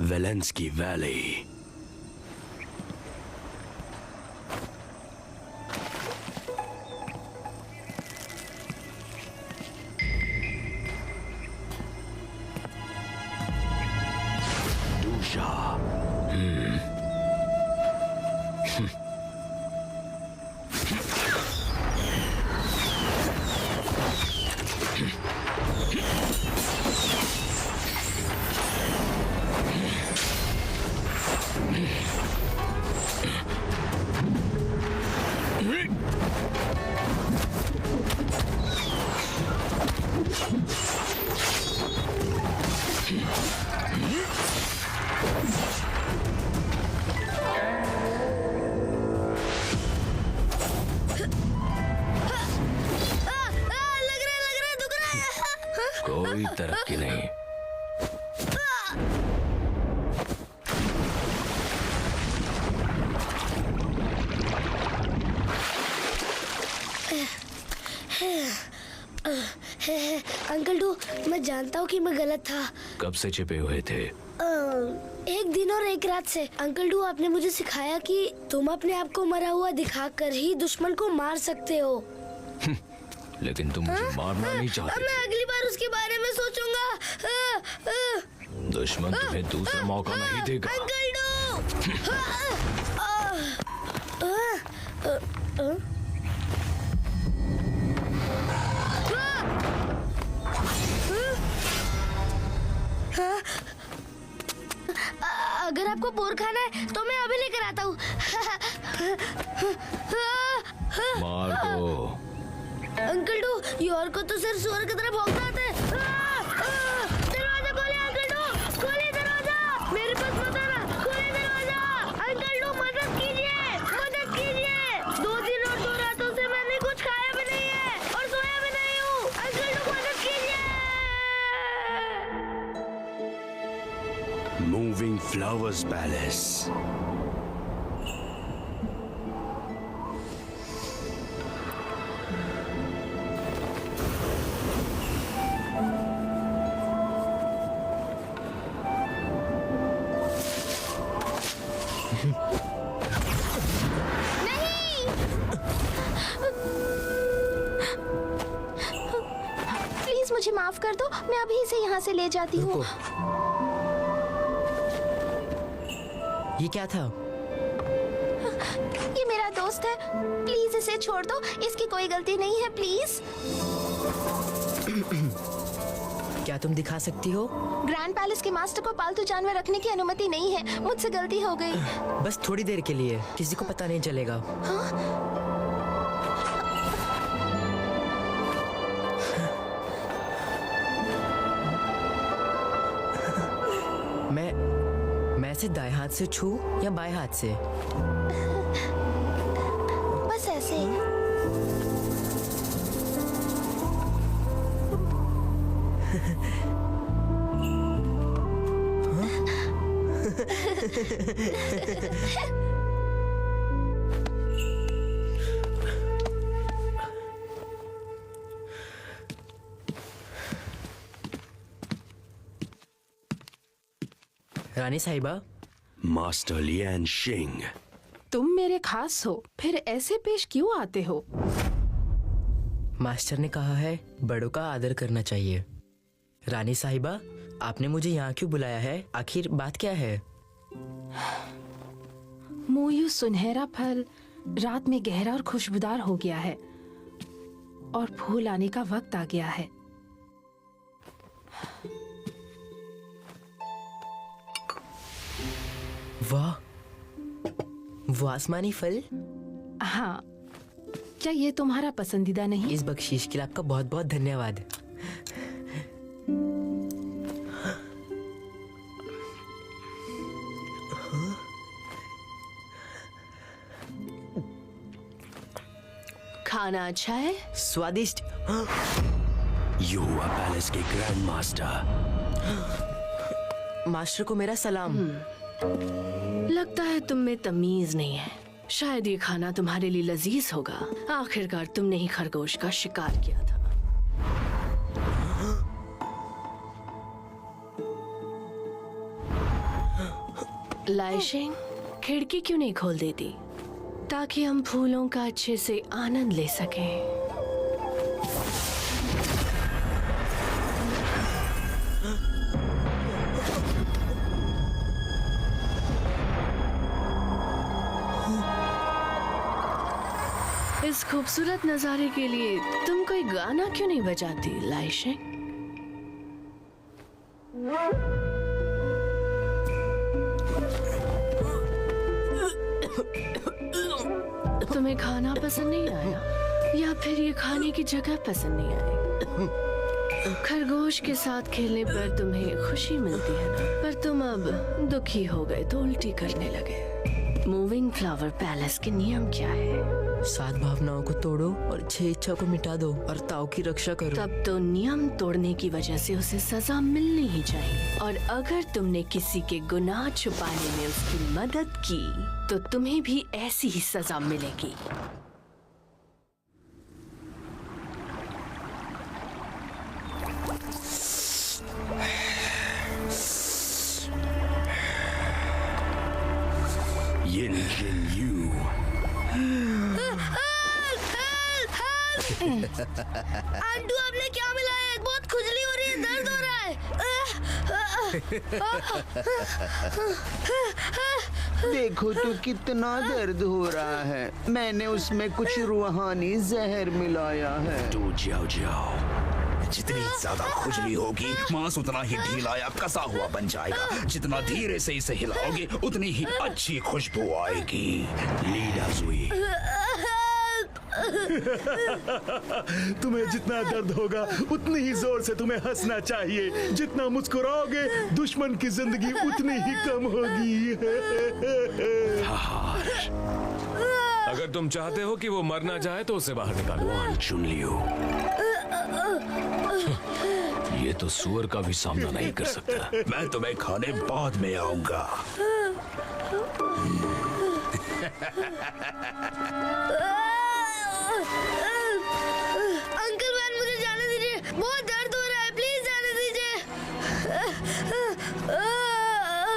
वेलेंस्की valley. दूशा। कोई तरक्की नहीं। अंकल डू, मैं जानता हूँ कि मैं गलत था। कब से छिपे हुए थे? एक दिन और एक रात से। अंकल डू, आपने मुझे सिखाया कि तुम अपने आप को मरा हुआ दिखाकर ही दुश्मन को मार सकते हो। लेकिन तुम मुझे मारना नहीं चाहते। मैं अगली बार उसके बारे में सोचूंगा। दुश्मन तुम्हें दूसरा मौका नहीं देगा। Uncle do. अगर आपको बोर खाना है तो मैं अभी लेकर आता हूँ। मार दो। अंकल डू, योर को तो सिर्फ सुअर की तरह भौंकना आता है। दरवाजा खोलिए अंकल डू, खोलिए दरवाजा। मेरे पास मत आना, खोलिए दरवाजा। अंकल डू, मदद कीजिए, मदद कीजिए। 2 दिन और 2 रातों से मैंने कुछ खाया भी नहीं है और सोया भी नहीं हूँ। अंकल डू, मदद कीजिए। Moving flowers palace. प्लीज मुझे माफ कर दो, मैं अभी इसे यहाँ से ले जाती हूँ। ये क्या था? ये मेरा दोस्त है, प्लीज इसे छोड़ दो, इसकी कोई गलती नहीं है, प्लीज। क्या तुम दिखा सकती हो? ग्रैंड पैलेस के मास्टर को पालतू जानवर रखने की अनुमति नहीं है, मुझसे गलती हो गई। बस थोड़ी देर के लिए, किसी को पता नहीं चलेगा। मैं इसे दाएं हाथ से छू या बाएं हाथ से? बस ऐसे। रानी साहिबा। मास्टर लियान शिंग। तुम मेरे खास हो, फिर ऐसे पेश क्यों आते हो? मास्टर ने कहा है बड़ों का आदर करना चाहिए। रानी साहिबा, आपने मुझे यहाँ क्यों बुलाया है? आखिर बात क्या है? मोयू सुनहरा फल रात में गहरा और खुशबूदार हो गया है और फूल आने का वक्त आ गया है। वाह, वो आसमानी फल। हाँ, क्या ये तुम्हारा पसंदीदा नहीं? इस बख्शीश के लिए आपका बहुत बहुत धन्यवाद। खाना अच्छा है? स्वादिष्ट। युवा पैलेस के ग्रैंड मास्टर। मास्टर को मेरा सलाम। लगता है तुम में तमीज नहीं है। शायद ये खाना तुम्हारे लिए लजीज होगा। आखिरकार तुमने ही खरगोश का शिकार किया था। लाइशिंग, खिड़की क्यों नहीं खोल देती ताकि हम फूलों का अच्छे से आनंद ले सकें? इस खूबसूरत नजारे के लिए तुम कोई गाना क्यों नहीं बजाती लाइशिंग? तुम्हें खाना पसंद नहीं आया या फिर ये खाने की जगह पसंद नहीं आई? खरगोश के साथ खेलने पर तुम्हें खुशी मिलती है ना, पर तुम अब दुखी हो गए तो उल्टी करने लगे। मूविंग फ्लावर पैलेस के नियम क्या है? 7 भावनाओं को तोड़ो और 6 इच्छा को मिटा दो और ताओ की रक्षा करो। तब तो नियम तोड़ने की वजह से उसे सजा मिलनी ही चाहिए। और अगर तुमने किसी के गुनाह छुपाने में उसकी मदद की तो तुम्हें भी ऐसी ही सजा मिलेगी। Yin Jin Yu. आंटू आपने क्या मिलाया है? बहुत खुजली हो रही है, दर्द हो रहा है। देखो तो कितना दर्द हो रहा है। मैंने उसमें कुछ रूहानी जहर मिलाया है। तू जाओ जाओ। जितनी ज्यादा खुजली होगी मांस उतना ही ढीला या कसा हुआ बन जाएगा। जितना धीरे से इसे हिलाओगे उतनी ही अच्छी खुशबू आएगी। लीडा सुई। तुम्हें जितना दर्द होगा उतनी ही जोर से तुम्हें हंसना चाहिए। जितना मुस्कुराओगे दुश्मन की जिंदगी उतनी ही कम होगी। अगर तुम चाहते हो कि वो मर ना जाए तो उसे बाहर निकालो। चुन लियो। ये तो सुअर का भी सामना नहीं कर सकता। मैं तुम्हें खाने बाद में आऊंगा। अंकल वैन, मुझे जाने दीजिए, बहुत दर्द हो रहा है, प्लीज जाने दीजिए।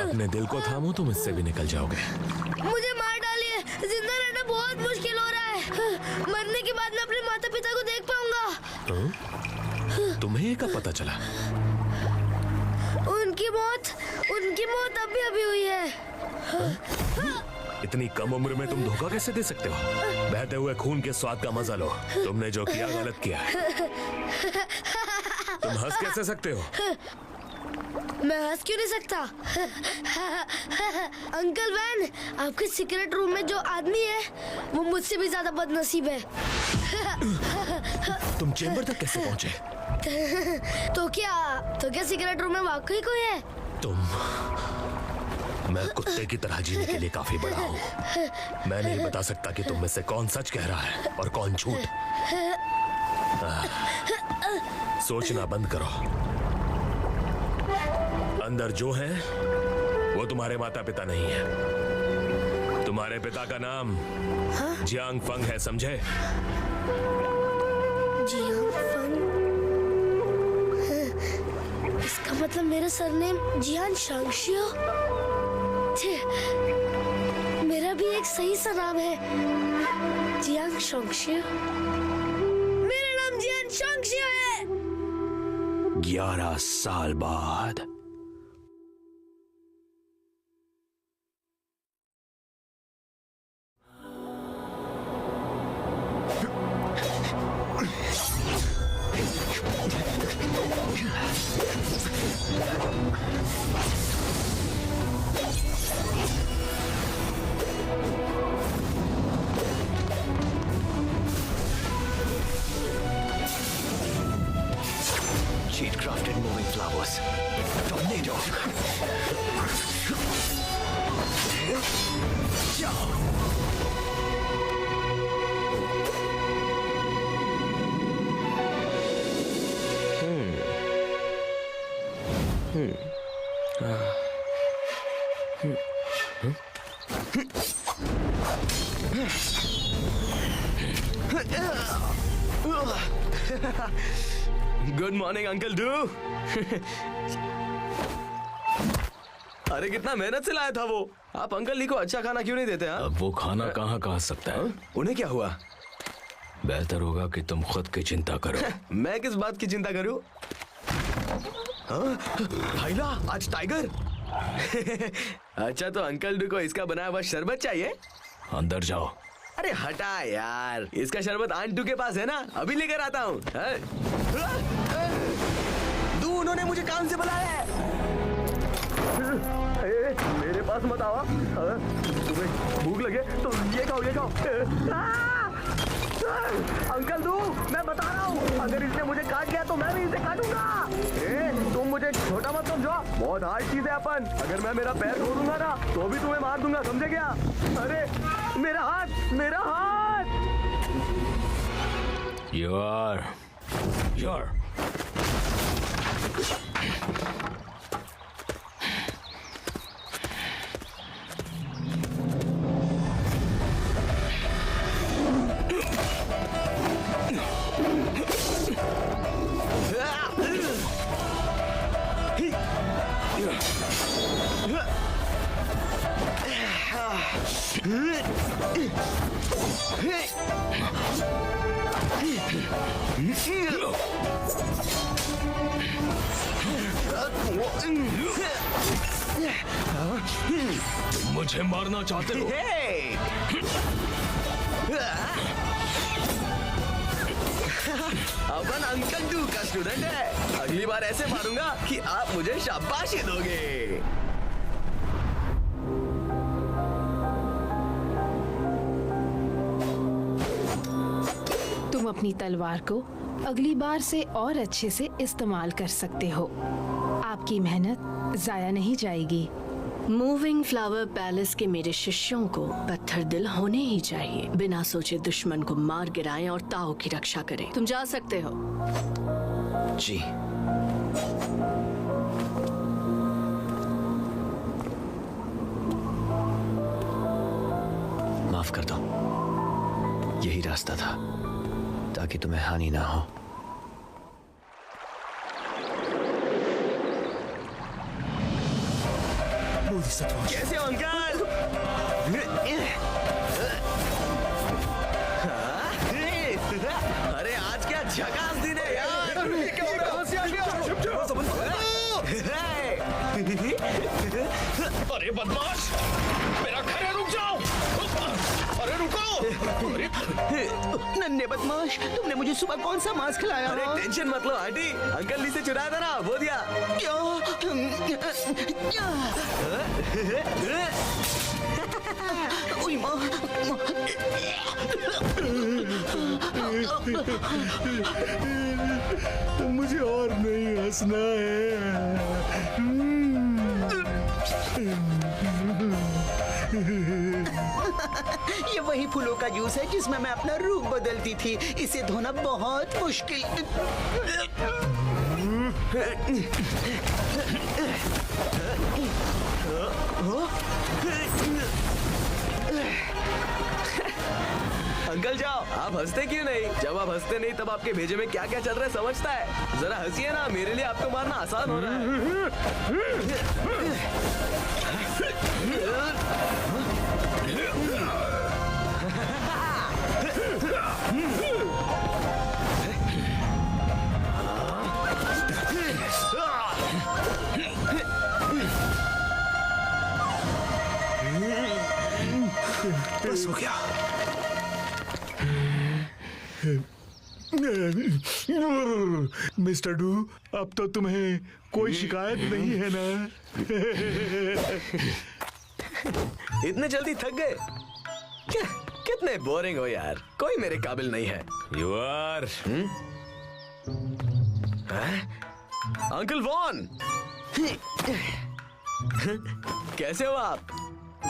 अपने दिल को थामो, तुम इससे भी निकल जाओगे। मुझे मार डालिए, जिंदा रहना बहुत मुश्किल हो रहा है। मरने के बाद मैं अपने माता पिता को देख पाऊंगा। तुम्हें ये कब पता चला? उनकी मौत अभी हुई है। इतनी कम उम्र में तुम धोखा कैसे दे सकते हो? बहते हुए खून के स्वाद का मजा लो। तुमने जो किया गलत किया। तुम हंस कैसे सकते हो? मैं हंस क्यों नहीं सकता? अंकल वैन, आपके सीक्रेट रूम में जो आदमी है वो मुझसे भी ज्यादा बदनसीब है। तुम चेंबर तक कैसे पहुंचे? तो क्या सीक्रेट रूम में वाकई कोई है? मैं कुत्ते की तरह जीने के लिए काफी बड़ा हूँ। मैं नहीं बता सकता कि तुम में से कौन सच कह रहा है और कौन झूठ। सोचना बंद करो। अंदर जो है वो तुम्हारे माता पिता नहीं है। तुम्हारे पिता का नाम जियांग फंग है, समझे? जियांग फंग? इसका मतलब मेरा सरनेम जियान शांगशियो। मेरा भी एक सही सा नाम है, जियांग शांगशियो। मेरा नाम जियान शांगशियो है। 11 साल बाद। Sheet crafted moving flowers. Tornado. Good morning uncle do. अरे कितना मेहनत से लाया था वो। आप अंकल जी को अच्छा खाना क्यों नहीं देते? अब वो खाना कहाँ खा सकता है? उन्हें क्या हुआ? बेहतर होगा कि तुम खुद की चिंता करो। मैं किस बात की चिंता करूं? हाइला, आज टाइगर। अच्छा तो अंकल डू को इसका बनाया हुआ शरबत चाहिए? अंदर जाओ। अरे हटा यार, इसका शरबत आंटू के पास है ना, अभी लेकर आता हूँ। दू, उन्होंने मुझे काम से बुलाया है। मेरे पास मत आओ। तुम्हें भूख लगे तो ये खाओ, ये खाओ। अंकल दू, मैं बता रहा हूँ, अगर इसने मुझे काट लिया तो मैं भी इसे काटूंगा। तुम मुझे छोटा मत समझो, बहुत हार्ड चीज है अपन। अगर मैं मेरा पैर छोड़ूंगा ना तो भी तुम्हें मार दूंगा, समझे क्या? अरे मेरा हाथ, मेरा हाथ। यार मुझे मारना चाहते हो? अपन अंकल डू का स्टूडेंट है, अगली बार ऐसे मारूंगा कि आप मुझे शाबाशी दोगे। तुम अपनी तलवार को अगली बार से और अच्छे से इस्तेमाल कर सकते हो। आपकी मेहनत जाया नहीं जाएगी। मूविंग फ्लावर पैलेस के मेरे शिष्यों को पत्थर दिल होने ही चाहिए, बिना सोचे दुश्मन को मार गिराएं और ताओ की रक्षा करें। तुम जा सकते हो। जी। माफ कर दो, यही रास्ता था ताकि तुम्हें हानि ना हो। कैसे हो अंकल? अरे आज क्या झकास दिन है यार। अरे बदमाश, मेरा घर है, रुक जाओ। अरे रुको। नन्हे बदमाश, तुमने मुझे सुबह कौन सा मांस खिलाया? अरे टेंशन मत लो आंटी, अंकल ली से चुराया था ना, वो दिया। ओए माँ। मुझे और नहीं हंसना है। ये वही फूलों का जूस है जिसमें मैं अपना रूप बदलती थी। इसे धोना बहुत मुश्किल। अंकल जाओ, आप हंसते क्यों नहीं? जब आप हंसते नहीं तब आपके भेजे में क्या क्या चल रहा है समझता है? जरा हंसिए ना, मेरे लिए आपको मारना आसान हो रहा है। बस हो गया। मिस्टर डू, अब तो तुम्हें कोई शिकायत नहीं है ना? इतने जल्दी थक गए? कितने बोरिंग हो यार, कोई मेरे काबिल नहीं है। यू आर अंकल वॉन, कैसे हो आप?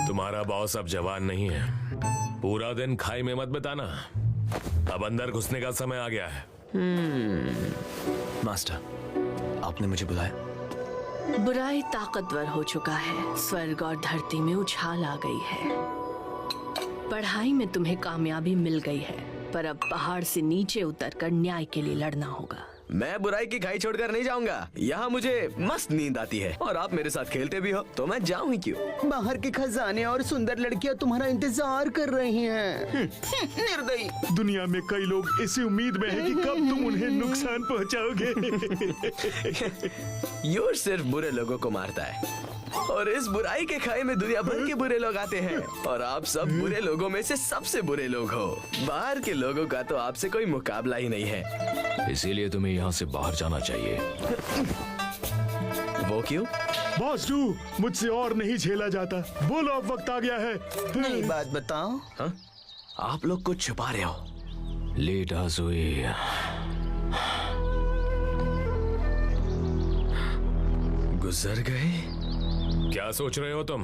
तुम्हारा बॉस अब जवान नहीं है। पूरा दिन खाई में मत बिताना, अब अंदर घुसने का समय आ गया है। मास्टर, आपने मुझे बुलाया? बुराई ताकतवर हो चुका है, स्वर्ग और धरती में उछाल आ गई है। पढ़ाई में तुम्हें कामयाबी मिल गई है, पर अब पहाड़ से नीचे उतरकर न्याय के लिए लड़ना होगा। मैं बुराई की खाई छोड़कर नहीं जाऊंगा। यहाँ मुझे मस्त नींद आती है और आप मेरे साथ खेलते भी हो, तो मैं जाऊँ ही क्यों। बाहर के खजाने और सुंदर लड़कियां तुम्हारा इंतजार कर रही हैं। निर्दयी। दुनिया में कई लोग इसी उम्मीद में हैं कि कब तुम उन्हें नुकसान पहुंचाओगे। यूर सिर्फ बुरे लोगों को मारता है और इस बुराई के खाई में दुनिया भर के बुरे लोग आते हैं और आप सब बुरे लोगों में से सबसे बुरे लोग हो। बाहर के लोगों का तो आपसे कोई मुकाबला ही नहीं है। इसीलिए तुम्हें यहाँ से बाहर जाना चाहिए। वो क्यों? बॉस डू, मुझसे और नहीं झेला जाता। बोलो अब वक्त आ गया है। नई बात बताओ। हाँ? आप लोग कुछ छुपा रहे हो। लीडा जुई, गुजर गए? क्या सोच रहे हो तुम?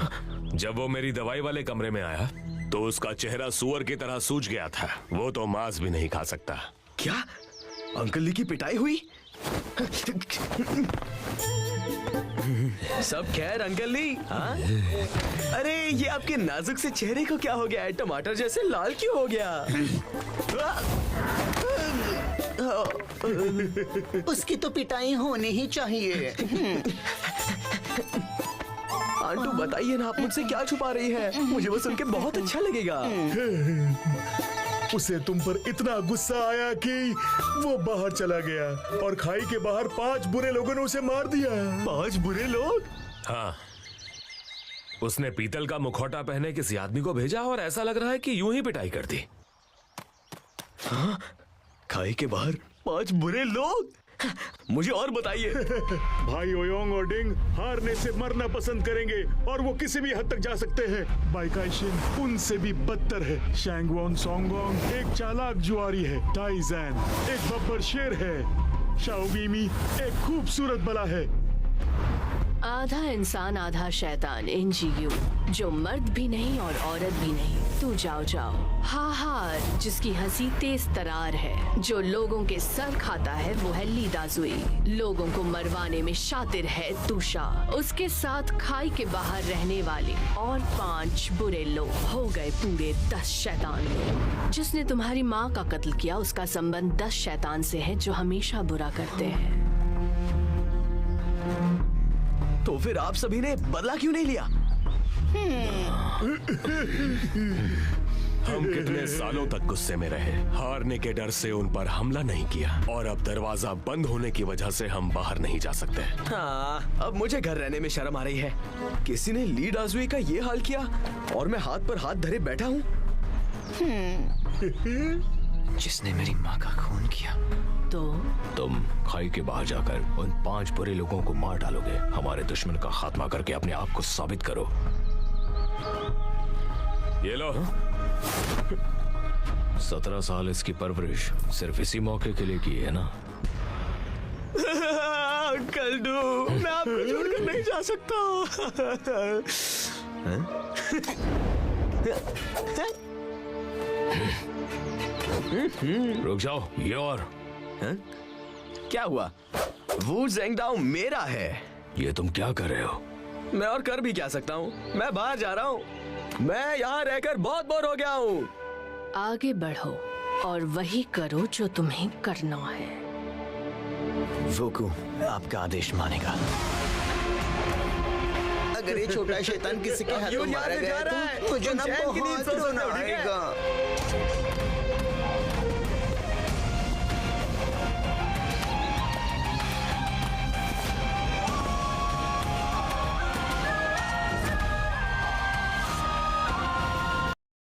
जब वो मेरी दवाई वाले कमरे में आया तो उसका चेहरा सुअर की तरह सूज गया था। वो तो मांस भी नहीं खा सकता। क्या अंकल ली की पिटाई हुई? सब खैर अंकल ली? हाँ? अरे ये आपके नाजुक से चेहरे को क्या हो गया है? टमाटर जैसे लाल क्यों हो गया? उसकी तो पिटाई होनी ही चाहिए। आंटू बताइए ना, आप मुझसे क्या छुपा रही है? मुझे वो सुन के बहुत अच्छा लगेगा। उसे तुम पर इतना गुस्सा आया कि वो बाहर चला गया और खाई के बाहर 5 बुरे लोगों ने उसे मार दिया। 5 बुरे लोग? हाँ, उसने पीतल का मुखौटा पहने किसी आदमी को भेजा और ऐसा लग रहा है कि यूं ही पिटाई कर दी। हाँ? खाई के बाहर 5 बुरे लोग? मुझे और बताइए। भाई ओयोंग और डिंग हारने से मरना पसंद करेंगे और वो किसी भी हद तक जा सकते हैं। बाइकाइशिन उनसे भी बदतर है। शैंगवोन सोंगोंग एक चालाक जुआरी है। टाइजैन एक बब्बर शेर है। शाओबीमी एक खूबसूरत बला है। आधा इंसान आधा शैतान इंजीयू, जो मर्द भी नहीं और औरत भी नहीं। तू जाओ जाओ। हाहार जिसकी हंसी तेज तरार है, जो लोगों के सर खाता है वो है लीडा जुई। लोगों को मरवाने में शातिर है तुषा। उसके साथ खाई के बाहर रहने वाले और 5 बुरे लोग हो गए पूरे 10 शैतान लोग। जिसने तुम्हारी माँ का कत्ल किया उसका संबंध 10 शैतान से है जो हमेशा बुरा करते हैं। तो फिर आप सभी ने बदला क्यों नहीं लिया? हम कितने सालों तक गुस्से में रहे, हारने के डर से उन पर हमला नहीं किया और अब दरवाजा बंद होने की वजह से हम बाहर नहीं जा सकते। हाँ, अब मुझे घर रहने में शर्म आ रही है। किसी ने ली डाजुई का ये हाल किया और मैं हाथ पर हाथ धरे बैठा हूँ। जिसने मेरी माँ का खून किया। तो तुम खाई के बाहर जाकर उन 5 बुरे लोगों को मार डालोगे। हमारे दुश्मन का खात्मा करके अपने आप को साबित करो। ये लो। 17 साल इसकी परवरिश सिर्फ इसी मौके के लिए की है ना? अंकल डू, मैं आपको छोड़कर नहीं जा सकता। रुक जाओ, ये और हाँ? क्या हुआ? वू ज़ेंगडाओ मेरा है। ये तुम क्या कर रहे हो? मैं और कर भी क्या सकता हूँ? मैं बाहर जा रहा हूँ। मैं यहाँ रहकर बहुत बोर हो गया हूँ। आगे बढ़ो और वही करो जो तुम्हें करना है। वोकू आपका आदेश मानेगा। अगर ये छोटा शैतान किसी के हाथों मारा गया तो मुझे बहुत रोना आएगा।